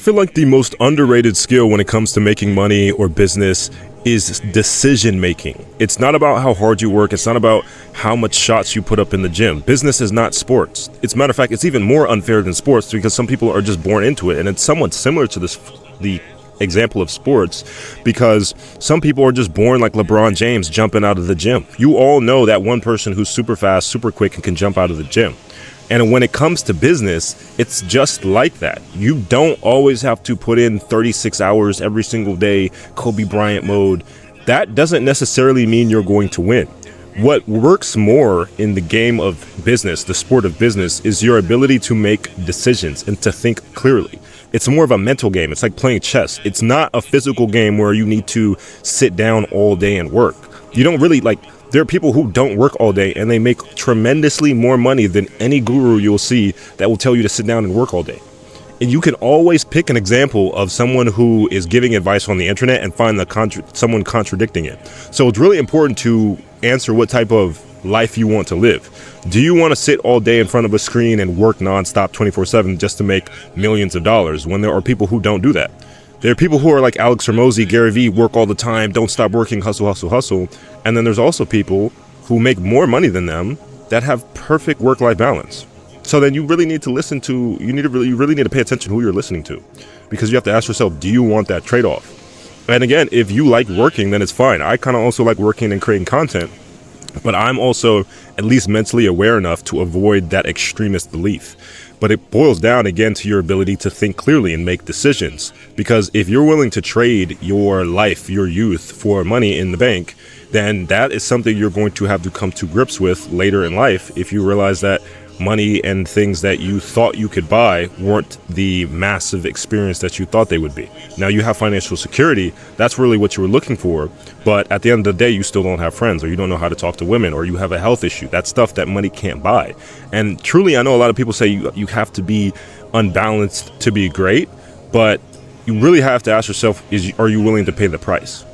feel like the most underrated skill when it comes to making money or business is decision making. It's not about how hard you work. It's not about how much shots you put up in the gym. Business is not sports. It's a matter of fact, it's even more unfair than sports because some people are just born into it. And it's somewhat similar to the example of sports because some people are just born like LeBron James jumping out of the gym. You all know that one person who's super fast, super quick, and can jump out of the gym. And when it comes to business, it's just like that. You don't always have to put in 36 hours every single day, Kobe Bryant mode. That doesn't necessarily mean you're going to win. What works more in the game of business, the sport of business, is your ability to make decisions and to think clearly. It's more of a mental game. It's like playing chess. It's not a physical game where you need to sit down all day and work. You don't really there are people who don't work all day and they make tremendously more money than any guru you'll see that will tell you to sit down and work all day. And you can always pick an example of someone who is giving advice on the internet and find someone contradicting it. So it's really important to answer what type of life you want to live. Do you want to sit all day in front of a screen and work nonstop 24/7 just to make millions of dollars when there are people who don't do that? There are people who are like Alex Hormozi, Gary Vee, work all the time, don't stop working, hustle, hustle, hustle. And then there's also people who make more money than them that have perfect work-life balance. So then you really need to you really need to pay attention to who you're listening to, because you have to ask yourself, do you want that trade-off? And again, if you like working, then it's fine. I kind of also like working and creating content, but I'm also at least mentally aware enough to avoid that extremist belief. But it boils down again to your ability to think clearly and make decisions. Because if you're willing to trade your life, your youth for money in the bank, then that is something you're going to have to come to grips with later in life if you realize that money and things that you thought you could buy weren't the massive experience that you thought they would be. Now you have financial security. That's really what you were looking for. But at the end of the day, you still don't have friends, or you don't know how to talk to women, or you have a health issue. That's stuff that money can't buy. And truly, I know a lot of people say you have to be unbalanced to be great, but you really have to ask yourself, are you willing to pay the price?